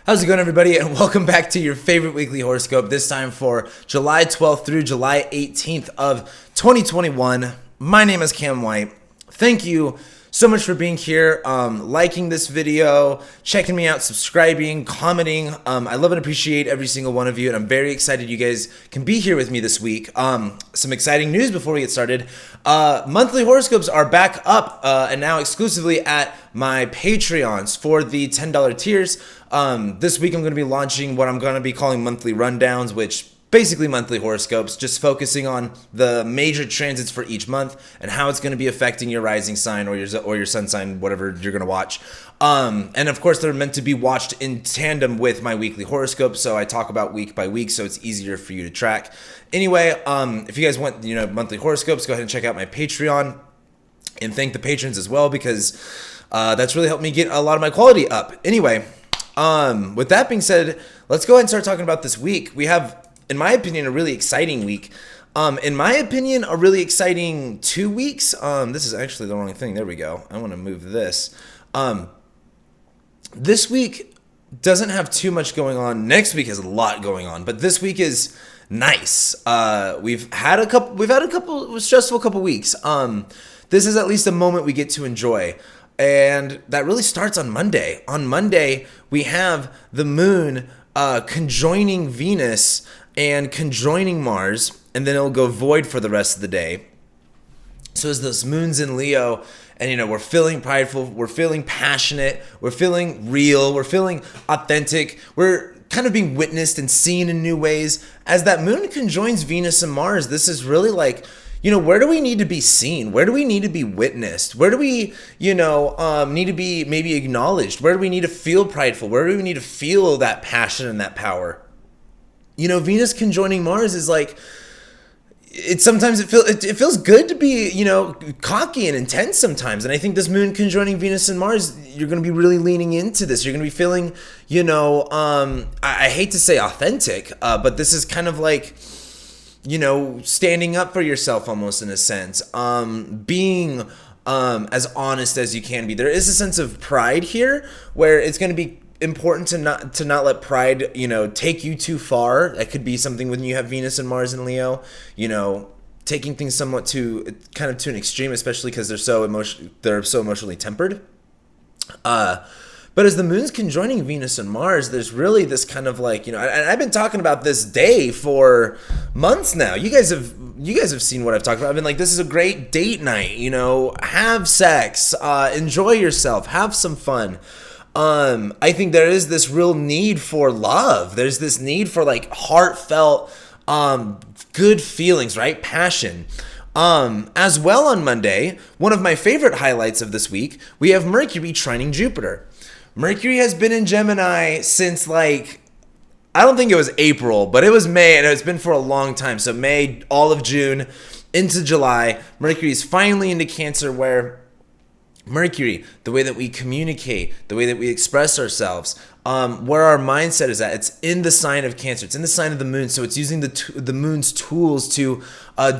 How's it going, everybody? And welcome back to your favorite weekly horoscope, this time for July 12th through July 18th of 2021. My name is Cam White. Thank you so much for being here, liking this video, checking me out, subscribing, commenting. I love and appreciate every single one of you, and I'm very excited you guys can be here with me this week. Some exciting news before we get started. Monthly horoscopes are back up and now exclusively at my Patreons for the $10 tiers. This week I'm going to be launching what I'm going to be calling monthly rundowns, which basically monthly horoscopes, just focusing on the major transits for each month and how it's going to be affecting your rising sign or your sun sign, whatever you're going to watch. And of course, they're meant to be watched in tandem with my weekly horoscope, so I talk about week by week, so it's easier for you to track. Anyway, if you guys want, monthly horoscopes, go ahead and check out my Patreon, and thank the patrons as well, because that's really helped me get a lot of my quality up. Anyway, with that being said, let's go ahead and start talking about this week. We have, in my opinion, a really exciting week. In my opinion, a really exciting 2 weeks. This is actually the wrong thing. There we go. I want to move this. This week doesn't have too much going on. Next week has a lot going on, but this week is nice. We've had a couple stressful couple weeks. This is at least a moment we get to enjoy. And that really starts on Monday. On Monday, we have the moon conjoining Venus and conjoining Mars, and then it'll go void for the rest of the day. So as this moon's in Leo, and we're feeling prideful, we're feeling passionate, we're feeling real, we're feeling authentic, we're kind of being witnessed and seen in new ways. As that moon conjoins Venus and Mars, this is really like, where do we need to be seen? Where do we need to be witnessed? Where do we, need to be maybe acknowledged? Where do we need to feel prideful? Where do we need to feel that passion and that power? Venus conjoining Mars is like, it feels good to be, cocky and intense sometimes. And I think this moon conjoining Venus and Mars, you're going to be really leaning into this. You're going to be feeling, I hate to say authentic, but this is kind of like, standing up for yourself almost in a sense, being as honest as you can be. There is a sense of pride here where it's going to be important to not let pride, take you too far. That could be something when you have Venus and Mars in Leo, taking things somewhat to an extreme, especially because they're so emotionally tempered. But as the moon's conjoining Venus and Mars, there's really this kind of like, and I've been talking about this day for months now. You guys have seen what I've talked about. I've been like, this is a great date night, have sex, enjoy yourself, have some fun. I think there is this real need for love. There's this need for like heartfelt, good feelings, right? Passion. As well on Monday, one of my favorite highlights of this week, we have Mercury trining Jupiter. Mercury has been in Gemini since I don't think it was April, but it was May, and it's been for a long time. So May, all of June, into July, Mercury is finally into Cancer, where Mercury, the way that we communicate, the way that we express ourselves, where our mindset is at, it's in the sign of Cancer. It's in the sign of the moon, so it's using the moon's tools to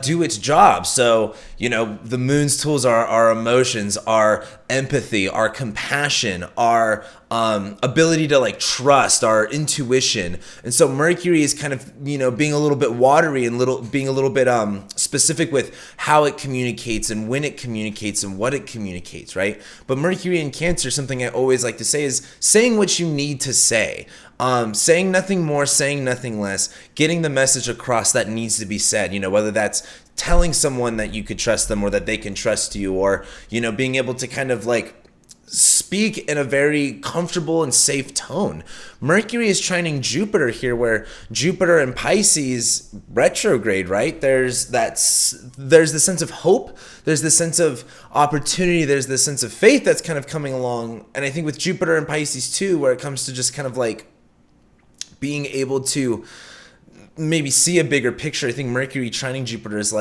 do its job. So, the moon's tools are our emotions, our empathy, our compassion, our ability to trust, our intuition. And so Mercury is kind of, being a little bit watery and being a little bit specific with how it communicates and when it communicates and what it communicates, right? But Mercury in Cancer, something I always like to say, is saying what you need to say. Saying nothing more, saying nothing less, getting the message across that needs to be said, whether that's telling someone that you could trust them or that they can trust you, or, being able to kind of speak in a very comfortable and safe tone. Mercury is trining Jupiter here, where Jupiter in Pisces retrograde, right? There's the sense of hope, there's the sense of opportunity, there's the sense of faith that's kind of coming along. And I think with Jupiter in Pisces too, where it comes to just kind of being able to maybe see a bigger picture, I think Mercury trining Jupiter is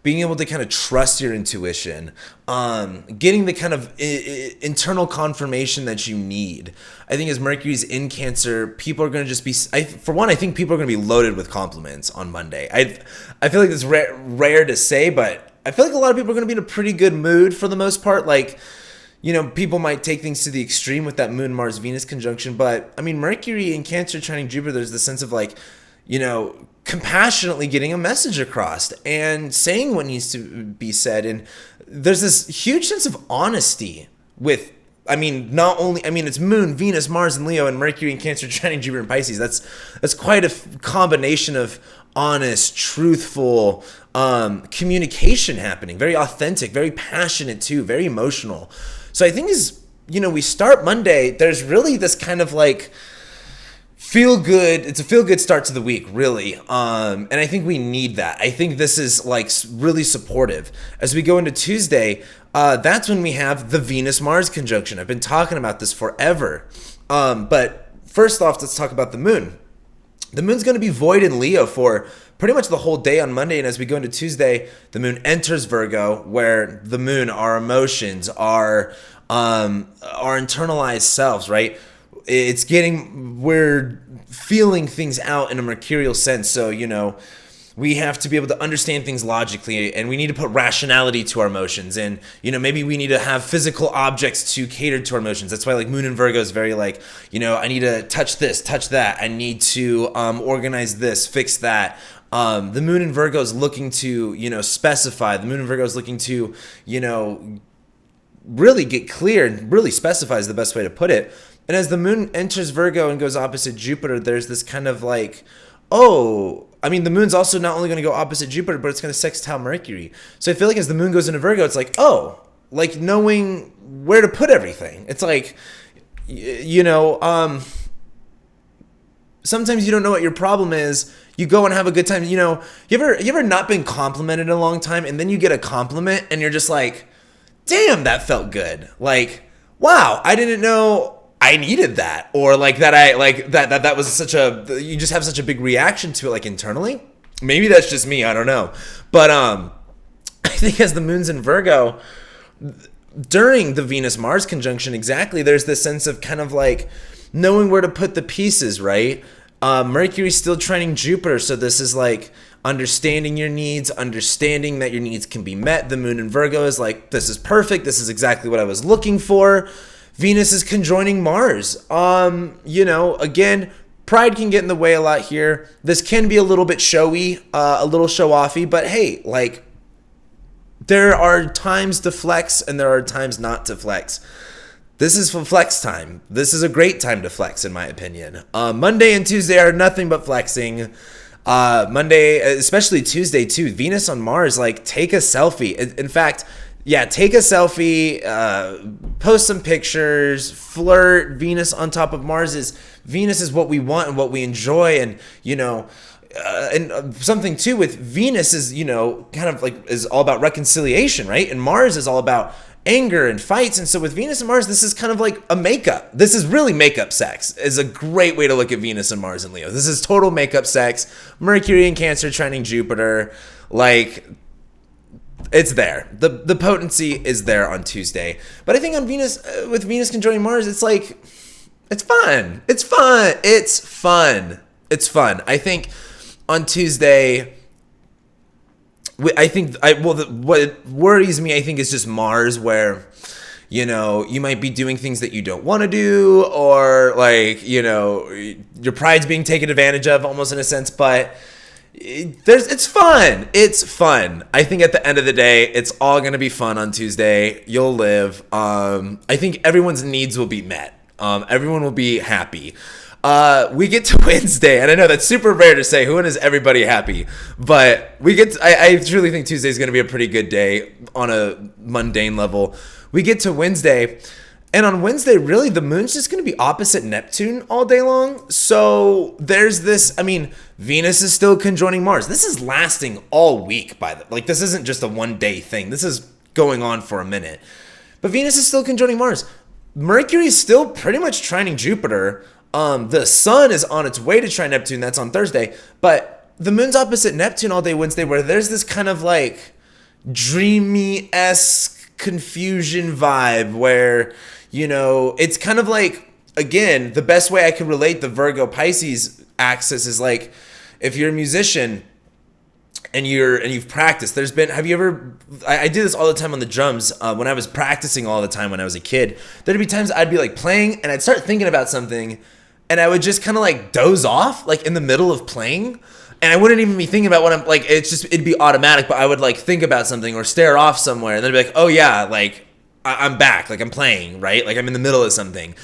being able to kind of trust your intuition, getting the kind of internal confirmation that you need. I think as Mercury's in Cancer, people are going to just be, I think people are going to be loaded with compliments on Monday. I feel like it's rare to say, but I feel like a lot of people are going to be in a pretty good mood for the most part. people might take things to the extreme with that Moon Mars Venus conjunction, but I mean, Mercury in Cancer trining Jupiter, there's the sense of like, compassionately getting a message across and saying what needs to be said. And there's this huge sense of honesty with, it's Moon, Venus, Mars, and Leo, and Mercury in Cancer trining Jupiter and Pisces. That's quite a combination of honest, truthful communication happening, very authentic, very passionate too, very emotional. So I think we start Monday, there's really this kind of like it's a feel good start to the week, really. And I think we need that. I think this is like really supportive. As we go into Tuesday, that's when we have the Venus Mars conjunction. I've been talking about this forever. But first off, let's talk about the moon. The moon's going to be void in Leo for pretty much the whole day on Monday. And as we go into Tuesday, the moon enters Virgo, where the moon, our emotions, our internalized selves, right? We're feeling things out in a mercurial sense. So, we have to be able to understand things logically, and we need to put rationality to our emotions. And, maybe we need to have physical objects to cater to our emotions. That's why like Moon in Virgo is very like, I need to touch this, touch that. I need to organize this, fix that. The Moon in Virgo is looking to, specify. The Moon in Virgo is looking to, really get clear and really specify is the best way to put it. And as the moon enters Virgo and goes opposite Jupiter, there's this kind of like, the moon's also not only going to go opposite Jupiter, but it's going to sextile Mercury. So I feel like as the moon goes into Virgo, it's like, like knowing where to put everything. It's like, sometimes you don't know what your problem is. You go and have a good time. You ever not been complimented in a long time, and then you get a compliment and you're just like, damn, that felt good. Like, wow, I didn't know I needed that, or like that that was you just have such a big reaction to it, like internally. Maybe that's just me, I don't know. But I think as the moon's in Virgo, during the Venus Mars conjunction, exactly, there's this sense of kind of like knowing where to put the pieces, right? Mercury's still trining Jupiter, so this is like understanding your needs, understanding that your needs can be met. The moon in Virgo is like, this is perfect, this is exactly what I was looking for. Venus is conjoining Mars. Again, pride can get in the way a lot here. This can be a little bit showy, a little show-offy, but hey, like, there are times to flex and there are times not to flex. This is for flex time. This is a great time to flex, in my opinion. Monday and Tuesday are nothing but flexing. Monday, especially Tuesday too, Venus on Mars, like, take a selfie. In fact, take a selfie, post some pictures, flirt. Venus on top of Mars Venus is what we want and what we enjoy. And, and something too with Venus is, kind of like is all about reconciliation, right? And Mars is all about anger and fights. And so with Venus and Mars, this is kind of like a makeup. This is really makeup sex, is a great way to look at Venus and Mars and Leo. This is total makeup sex. Mercury in Cancer trining Jupiter, like, it's there. The potency is there on Tuesday. But I think on Venus, with Venus conjoining Mars, it's like, it's fun. It's fun. It's fun. It's fun. I think on Tuesday, what worries me, I think, is just Mars, where, you might be doing things that you don't want to do, or like, your pride's being taken advantage of almost in a sense, but it's fun. It's fun. I think at the end of the day, it's all going to be fun on Tuesday. You'll live. I think everyone's needs will be met. Everyone will be happy. We get to Wednesday, and I know that's super rare to say, when is everybody happy? But I truly think Tuesday is going to be a pretty good day on a mundane level. We get to Wednesday, and on Wednesday, really, the moon's just going to be opposite Neptune all day long. So there's this, Venus is still conjoining Mars. This is lasting all week, this isn't just a one-day thing. This is going on for a minute. But Venus is still conjoining Mars. Mercury is still pretty much trining Jupiter. The sun is on its way to trine Neptune. That's on Thursday. But the moon's opposite Neptune all day Wednesday, where there's this kind of like dreamy-esque confusion vibe where, it's kind of like, again, the best way I could relate the Virgo Pisces axis is like, if you're a musician and you've practiced. Have you ever, I do this all the time on the drums. When I was practicing all the time when I was a kid, there'd be times I'd be like playing and I'd start thinking about something and I would just kind of like doze off like in the middle of playing. And I wouldn't even be thinking about what I'm like, it'd be automatic, but I would like think about something or stare off somewhere and then be like, oh yeah, like I'm back, like I'm playing, right? Like I'm in the middle of something.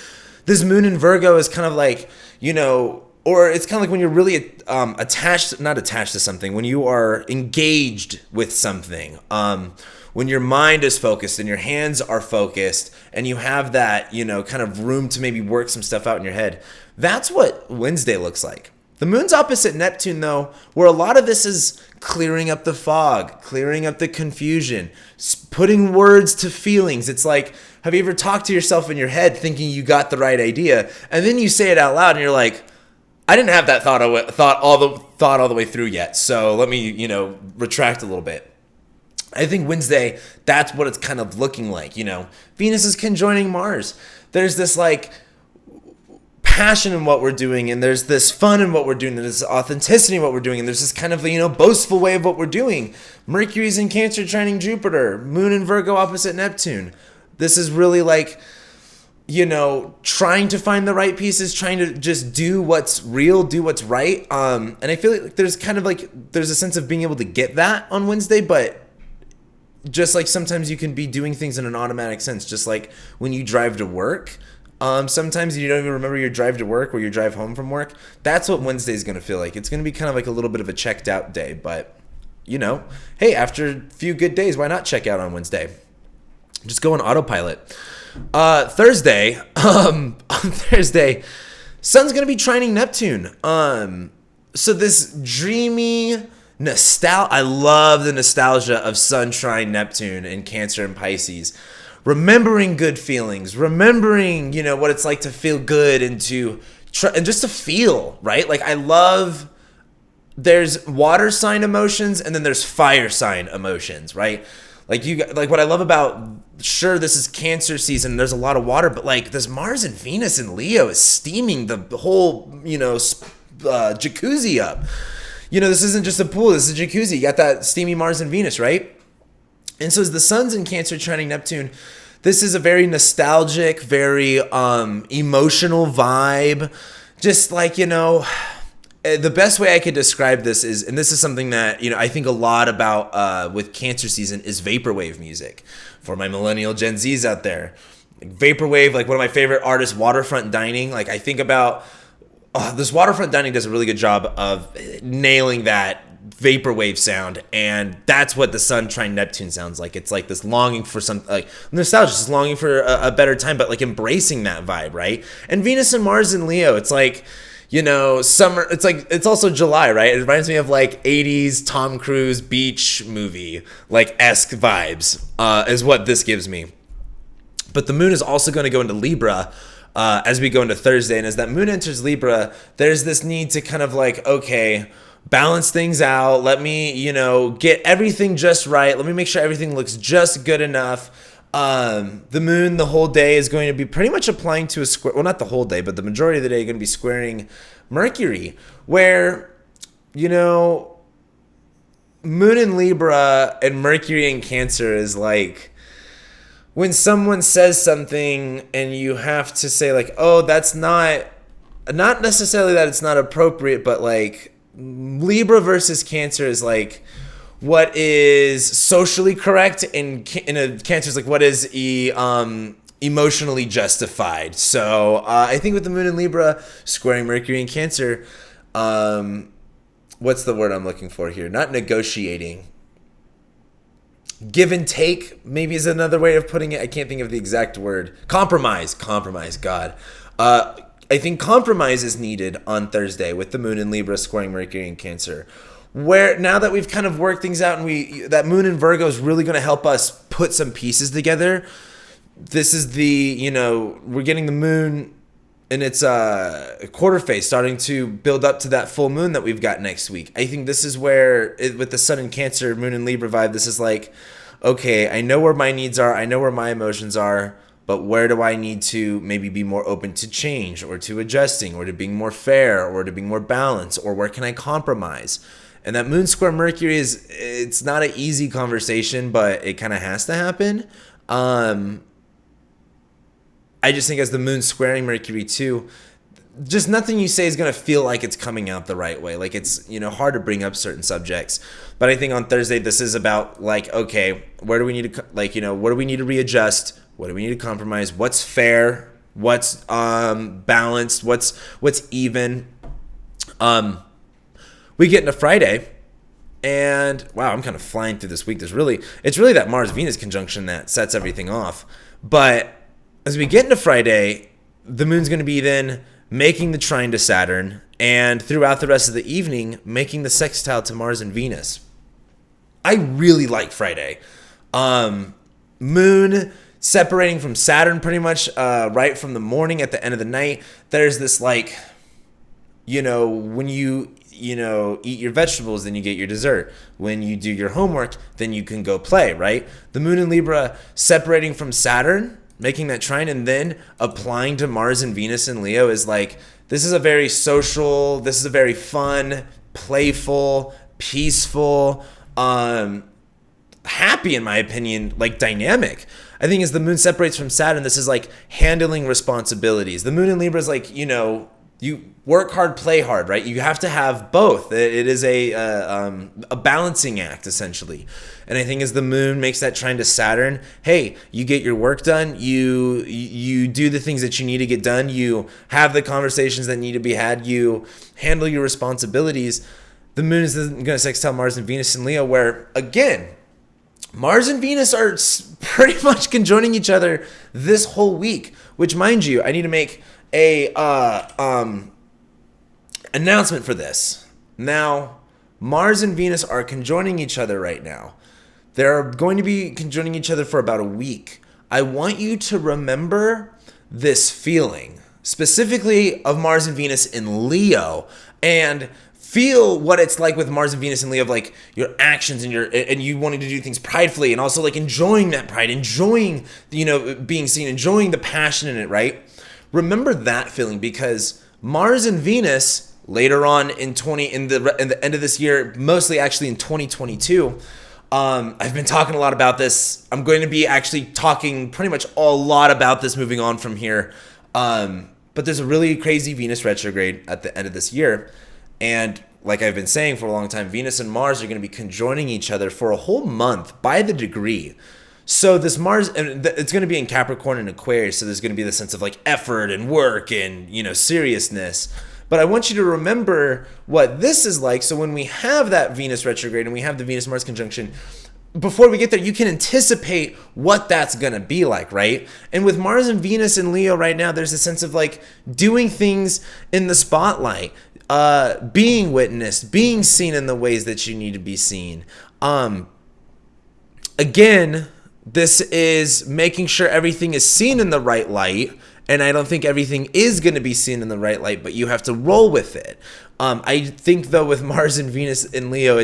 This moon in Virgo is kind of like, or it's kind of like when you're really not attached to something, when you are engaged with something, when your mind is focused and your hands are focused and you have that, kind of room to maybe work some stuff out in your head. That's what Wednesday looks like. The moon's opposite Neptune, though, where a lot of this is clearing up the fog, clearing up the confusion, putting words to feelings. It's like, have you ever talked to yourself in your head thinking you got the right idea, and then you say it out loud, and you're like, I didn't have that thought all the way through yet, so let me, retract a little bit. I think Wednesday, that's what it's kind of looking like. Venus is conjoining Mars. There's this like passion in what we're doing, and there's this fun in what we're doing, there's this authenticity in what we're doing, and there's this kind of boastful way of what we're doing. Mercury's in Cancer trining Jupiter, Moon in Virgo opposite Neptune. This is really like, trying to find the right pieces, trying to just do what's real, do what's right. And I feel like there's kind of like, there's a sense of being able to get that on Wednesday, but just like sometimes you can be doing things in an automatic sense, just like when you drive to work. Sometimes you don't even remember your drive to work or your drive home from work. That's what Wednesday is going to feel like. It's going to be kind of like a little bit of a checked out day, but hey, after a few good days, why not check out on Wednesday? Just go on autopilot. Thursday, on Thursday, Sun's going to be trining Neptune. So this dreamy I love the nostalgia of Sun trine Neptune in Cancer and Pisces. Remembering good feelings, remembering, what it's like to feel good and just to feel, right? Like there's water sign emotions and then there's fire sign emotions, right? Like what I love about, sure, this is Cancer season, there's a lot of water, but like this Mars and Venus in Leo is steaming the whole, jacuzzi up. This isn't just a pool, this is a jacuzzi. You got that steamy Mars and Venus, right? And so as the Sun's in Cancer trining Neptune, this is a very nostalgic, very emotional vibe. Just like, the best way I could describe this is, and this is something that, I think a lot about with Cancer season, is vaporwave music. For my millennial Gen Zs out there. Vaporwave, like one of my favorite artists, Waterfront Dining. Like I think about, this Waterfront Dining does a really good job of nailing that vaporwave sound, and that's what the Sun trine Neptune sounds like. It's like this longing for some, like nostalgia, just longing for a better time, but like embracing that vibe, right? And Venus and Mars in Leo, it's like, summer, it's also July, right? It reminds me of like 80s Tom Cruise beach movie, like esque vibes, is what this gives me. But the moon is also going to go into Libra as we go into Thursday, and as that moon enters Libra, there's this need to kind of like, okay, balance things out. Let me, get everything just right. Let me make sure everything looks just good enough. The moon the whole day is going to be pretty much applying to a square. Well, not the whole day, but the majority of the day going to be squaring Mercury, where, moon in Libra and Mercury in Cancer is like when someone says something and you have to say like, oh, that's not necessarily that it's not appropriate, but like, Libra versus Cancer is like what is socially correct, and Cancer is like what is emotionally justified. So I think with the moon in Libra squaring Mercury in Cancer, what's the word I'm looking for here? Not negotiating. Give and take maybe is another way of putting it. I can't think of the exact word. Compromise, God. I think compromise is needed on Thursday with the moon in Libra squaring Mercury in Cancer. Where now that we've kind of worked things out and that moon in Virgo is really going to help us put some pieces together. This is we're getting the moon in its quarter phase, starting to build up to that full moon that we've got next week. I think this is where, with the Sun in Cancer, moon in Libra vibe, this is like, okay, I know where my needs are. I know where my emotions are. but where do I need to maybe be more open to change or to adjusting or to being more fair or to being more balanced, or where can I compromise? And that moon square Mercury it's not an easy conversation, but it kind of has to happen. I just think as the moon squaring Mercury too, just nothing you say is going to feel like it's coming out the right way. Like it's, hard to bring up certain subjects. But I think on Thursday, this is about like, okay, where do we need to, what do we need to readjust? What do we need to compromise? What's fair? What's balanced? What's even? We get into Friday, and wow, I'm kind of flying through this week. It's really that Mars-Venus conjunction that sets everything off. But as we get into Friday, the moon's going to be then making the trine to Saturn, and throughout the rest of the evening, making the sextile to Mars and Venus. I really like Friday. Moon separating from Saturn pretty much right from the morning at the end of the night. There's this like, when you eat your vegetables, then you get your dessert. When you do your homework, then you can go play, right? The moon in Libra separating from Saturn, making that trine, and then applying to Mars and Venus in Leo is like, this is a very social, this is a very fun, playful, peaceful, happy, in my opinion, like dynamic. I think as the moon separates from Saturn, this is like handling responsibilities. The moon in Libra is like, you work hard, play hard, right? You have to have both. It is a balancing act, essentially. And I think as the moon makes that trine to Saturn, hey, you get your work done. You do the things that you need to get done. You have the conversations that need to be had. You handle your responsibilities. The moon is going to sextile Mars and Venus in Leo, where, again, Mars and Venus are pretty much conjoining each other this whole week, which, mind you, I need to make a announcement for this. Now, Mars and Venus are conjoining each other right now. They're going to be conjoining each other for about a week. I want you to remember this feeling, specifically of Mars and Venus in Leo, and feel what it's like with Mars and Venus in Leo, of like your actions and you wanting to do things pridefully, and also like enjoying that pride, enjoying being seen, enjoying the passion in it, right? Remember that feeling, because Mars and Venus later on in the end of this year, mostly actually in 2022. I've been talking a lot about this. I'm going to be actually talking pretty much a lot about this moving on from here. But there's a really crazy Venus retrograde at the end of this year. And like I've been saying for a long time, Venus and Mars are going to be conjoining each other for a whole month by the degree. So this Mars, and it's going to be in Capricorn and Aquarius, so there's going to be the sense of like effort and work and, seriousness. But I want you to remember what this is like. So when we have that Venus retrograde and we have the Venus-Mars conjunction, before we get there, you can anticipate what that's going to be like, right? And with Mars and Venus in Leo right now, there's a sense of like doing things in the spotlight, being witnessed, being seen in the ways that you need to be seen. Again, this is making sure everything is seen in the right light, and I don't think everything is going to be seen in the right light, but you have to roll with it. I think, though, with Mars and Venus in Leo,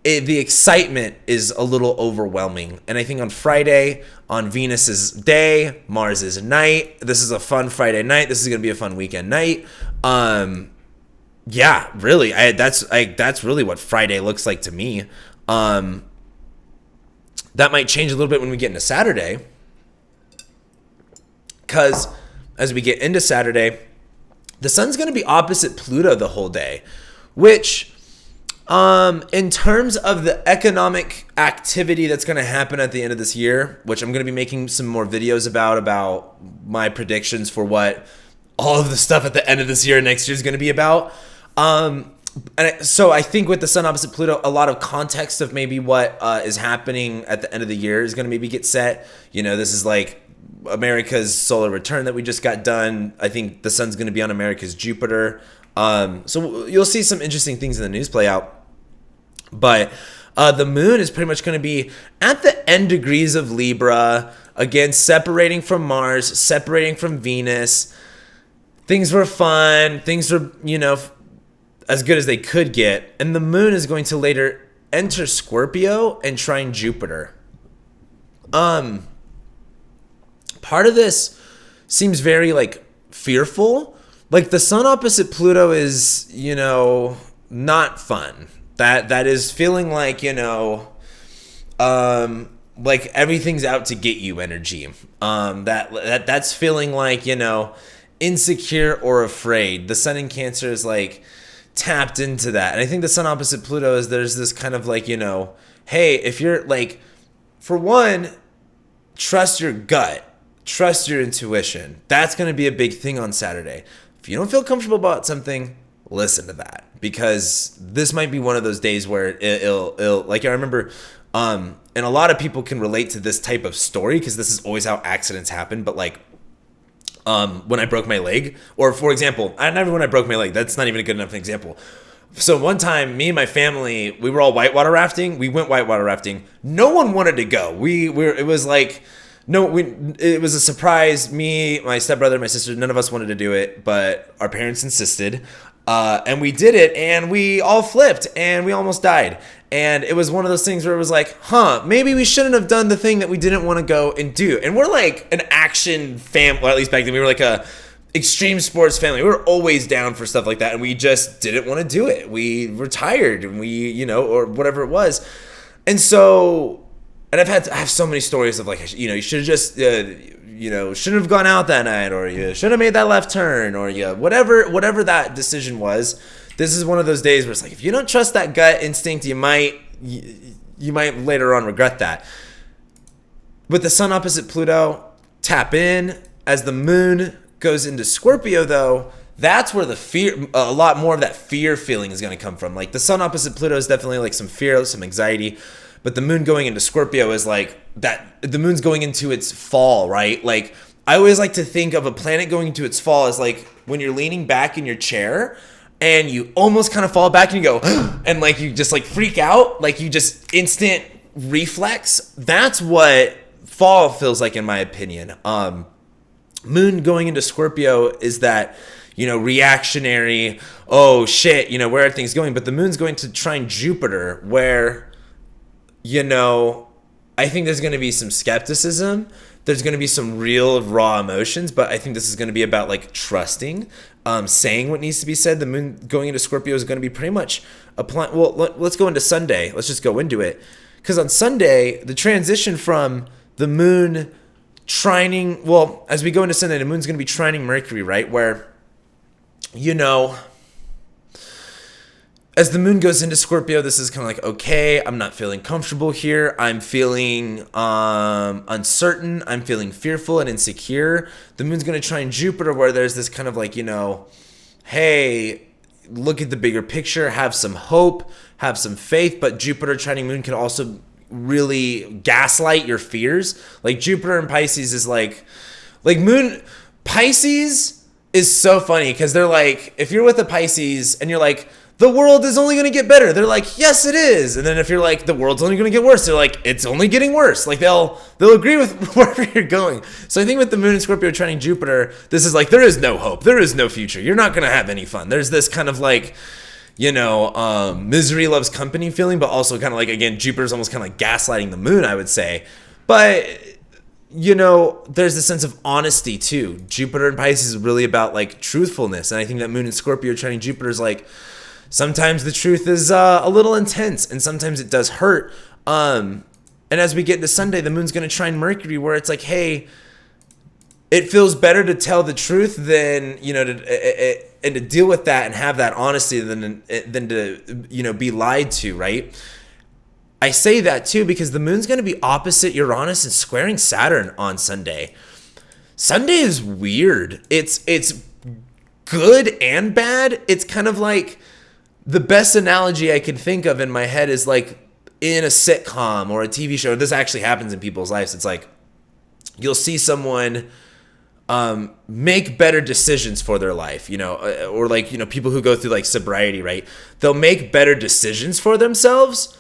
the excitement is a little overwhelming. And I think on Friday, on Venus's day, Mars is night. This is a fun Friday night. This is going to be a fun weekend night. Yeah, really, that's really what Friday looks like to me. That might change a little bit when we get into Saturday, because as we get into Saturday, the sun's going to be opposite Pluto the whole day, which in terms of the economic activity that's going to happen at the end of this year, which I'm going to be making some more videos about my predictions for what all of the stuff at the end of this year and next year is going to be about. So I think with the sun opposite Pluto, a lot of context of maybe what is happening at the end of the year is going to maybe get set. This is like America's solar return that we just got done. I think the sun's going to be on America's Jupiter. So you'll see some interesting things in the news play out. But the moon is pretty much going to be at the end degrees of Libra. Again, separating from Mars, separating from Venus. Things were fun. Things were, as good as they could get. And the moon is going to later enter Scorpio and trine Jupiter. part of this seems very like fearful. Like the sun opposite Pluto is, not fun. That is feeling like, like everything's out to get you energy. That's feeling like, insecure or afraid. The sun in Cancer is like tapped into that. And I think the sun opposite Pluto is there's this kind of like, hey, if you're like, for one, trust your gut, trust your intuition. That's going to be a big thing on Saturday. If you don't feel comfortable about something, listen to that, because this might be one of those days where it'll like, I remember, and a lot of people can relate to this type of story because this is always how accidents happen. But like, when I broke my leg, or for example, never when I broke my leg, that's not even a good enough example. So one time, me and my family, we were all whitewater rafting. We went whitewater rafting. No one wanted to go. It was like, it was a surprise. Me, my stepbrother, my sister, none of us wanted to do it, but our parents insisted. And we did it, and we all flipped, and we almost died. And it was one of those things where it was like, maybe we shouldn't have done the thing that we didn't want to go and do. And we're like an action family, or at least back then, we were like a extreme sports family. We were always down for stuff like that, and we just didn't want to do it. We were tired, and we, or whatever it was. And so, and I have so many stories of like, you should have just, shouldn't have gone out that night, or you should have made that left turn, or whatever that decision was. This is one of those days where it's like, if you don't trust that gut instinct, you might later on regret that. With the sun opposite Pluto, tap in. As the moon goes into Scorpio, though, that's where a lot more of that fear feeling is going to come from. Like the sun opposite Pluto is definitely like some fear, some anxiety. But the moon going into Scorpio is like that. The moon's going into its fall, right? Like I always like to think of a planet going into its fall as like when you're leaning back in your chair and you almost kind of fall back and you go, and like you just like freak out, like you just instant reflex. That's what fall feels like, in my opinion. Moon going into Scorpio is that, reactionary, oh shit, where are things going? But the moon's going to trine Jupiter, where, I think there's going to be some skepticism. There's going to be some real raw emotions, but I think this is going to be about like trusting, saying what needs to be said. The moon going into Scorpio is going to be pretty much applying. Well, let's go into Sunday. Let's just go into it. Because on Sunday, the transition from the moon trining, well, as we go into Sunday, the moon's going to be trining Mercury, right? Where, as the moon goes into Scorpio, this is kind of like, okay, I'm not feeling comfortable here. I'm feeling uncertain. I'm feeling fearful and insecure. The moon's going to trine Jupiter, where there's this kind of like, hey, look at the bigger picture, have some hope, have some faith. But Jupiter trining moon can also really gaslight your fears. Like Jupiter in Pisces is like moon. Pisces is so funny because they're like, if you're with a Pisces and you're like, the world is only going to get better, they're like, yes, it is. And then if you're like, the world's only going to get worse, they're like, it's only getting worse. Like they'll agree with wherever you're going. So I think with the moon and Scorpio trining Jupiter, this is like, there is no hope. There is no future. You're not going to have any fun. There's this kind of like, misery loves company feeling, but also kind of like, again, Jupiter's almost kind of like gaslighting the moon, I would say. But, there's a sense of honesty too. Jupiter in Pisces is really about like truthfulness. And I think that moon and Scorpio trining Jupiter is like, sometimes the truth is a little intense, and sometimes it does hurt. And as we get into Sunday, the moon's going to trine Mercury, where it's like, hey, it feels better to tell the truth than, and to deal with that and have that honesty than to, be lied to, right? I say that too because the moon's going to be opposite Uranus and squaring Saturn on Sunday. Sunday is weird. It's good and bad. It's kind of like, the best analogy I can think of in my head is like in a sitcom or a TV show. This actually happens in people's lives. It's like you'll see someone make better decisions for their life, or like, people who go through like sobriety, right? They'll make better decisions for themselves,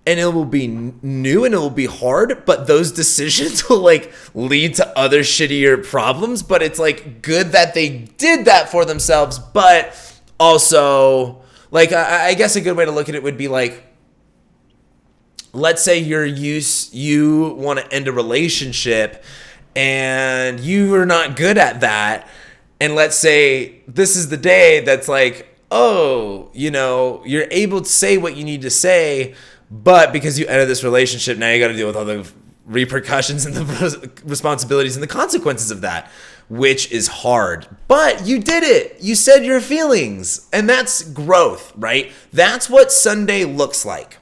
and it will be new and it will be hard, but those decisions will like lead to other shittier problems. But it's like good that they did that for themselves, but also, like, I guess a good way to look at it would be like, let's say you want to end a relationship and you are not good at that, and let's say this is the day that's like, oh, you're able to say what you need to say, but because you entered this relationship, now you got to deal with all the repercussions and the responsibilities and the consequences of that, which is hard. But you did it. You said your feelings, and that's growth, right? That's what Sunday looks like.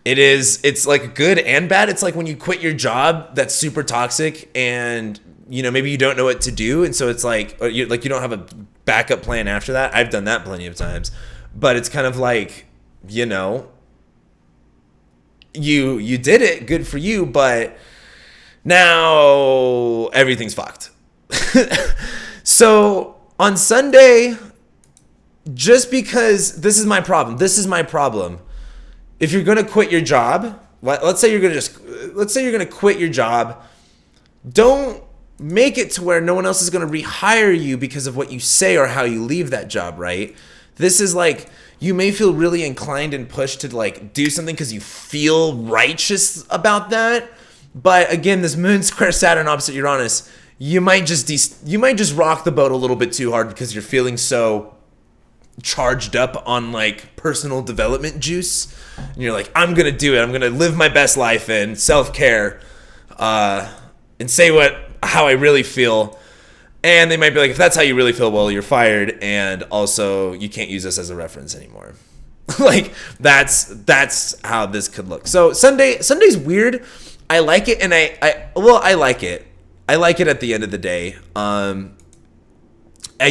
It's like good and bad. It's like when you quit your job that's super toxic, and maybe you don't know what to do, and so it's like you don't have a backup plan after that. I've done that plenty of times, but it's kind of like you did it, good for you, but now everything's fucked. So on Sunday, just because this is my problem. If you're going to quit your job, let's say you're going to quit your job, don't make it to where no one else is going to rehire you because of what you say or how you leave that job, right? This is like, you may feel really inclined and pushed to like do something because you feel righteous about that. But again, this Moon square Saturn opposite Uranus, you might just rock the boat a little bit too hard because you're feeling so charged up on like personal development juice, and you're like, I'm gonna do it. I'm gonna live my best life and self-care, and say how I really feel. And they might be like, if that's how you really feel, well, you're fired, and also you can't use this as a reference anymore. Like that's how this could look. So Sunday's weird. I like it, and I like it. I like it at the end of the day. I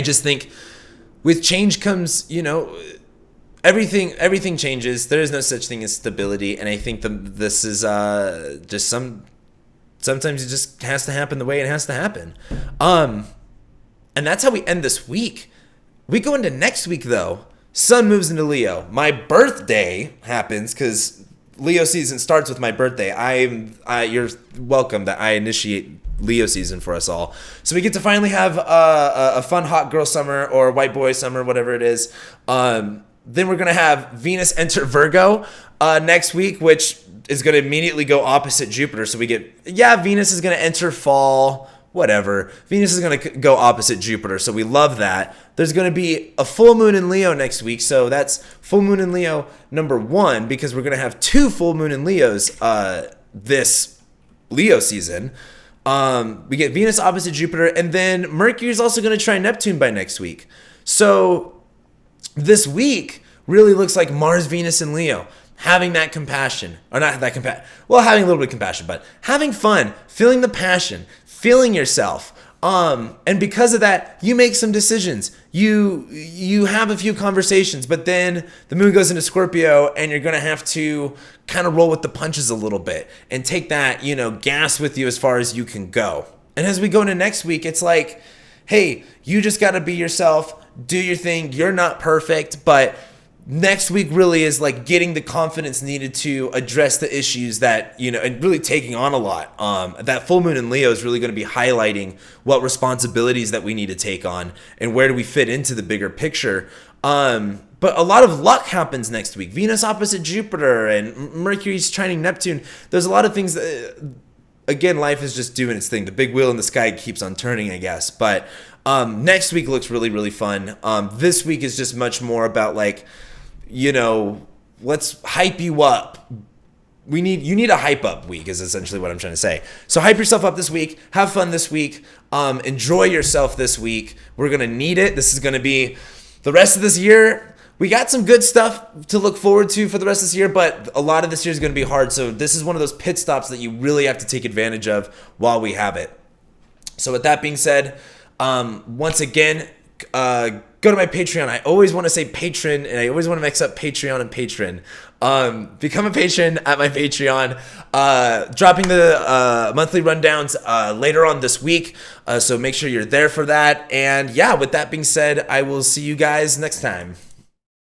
just think with change comes, everything changes. There is no such thing as stability, and I think this is just sometimes it just has to happen the way it has to happen. And that's how we end this week. We go into next week though. Sun moves into Leo. My birthday happens because Leo season starts with my birthday. You're welcome that I initiate Leo season for us all. So we get to finally have a fun hot girl summer or white boy summer, whatever it is. Then we're going to have Venus enter Virgo next week, which is going to immediately go opposite Jupiter. So we get, Venus is going to enter fall, whatever. Venus is going to go opposite Jupiter. So we love that. There's going to be a full moon in Leo next week. So that's full moon in Leo number 1, because we're going to have 2 full moon in Leos this Leo season. We get Venus opposite Jupiter, and then Mercury is also going to trine Neptune by next week. So this week really looks like Mars, Venus, and Leo. Having that compassion, or not that compassion, well, having a little bit of compassion, but having fun, feeling the passion, feeling yourself. And because of that, you make some decisions. You have a few conversations, but then the moon goes into Scorpio, and you're going to have to kind of roll with the punches a little bit and take that, gas with you as far as you can go. And as we go into next week, it's like, hey, you just got to be yourself, do your thing. You're not perfect, but next week really is like getting the confidence needed to address the issues that, and really taking on a lot. That full moon in Leo is really going to be highlighting what responsibilities that we need to take on and where do we fit into the bigger picture. But a lot of luck happens next week. Venus opposite Jupiter and Mercury's trining Neptune. There's a lot of things that, again, life is just doing its thing. The big wheel in the sky keeps on turning, I guess. But next week looks really, really fun. This week is just much more about like, let's hype you up. You need a hype up week is essentially what I'm trying to say. So hype yourself up this week. Have fun this week. Enjoy yourself this week. We're going to need it. This is going to be the rest of this year. We got some good stuff to look forward to for the rest of this year, but a lot of this year is going to be hard. So this is one of those pit stops that you really have to take advantage of while we have it. So with that being said, once again, go to my Patreon. I always want to say patron, and I always want to mix up Patreon and patron. Become a patron at my Patreon. Dropping the monthly rundowns later on this week, so make sure you're there for that. And yeah, with that being said, I will see you guys next time.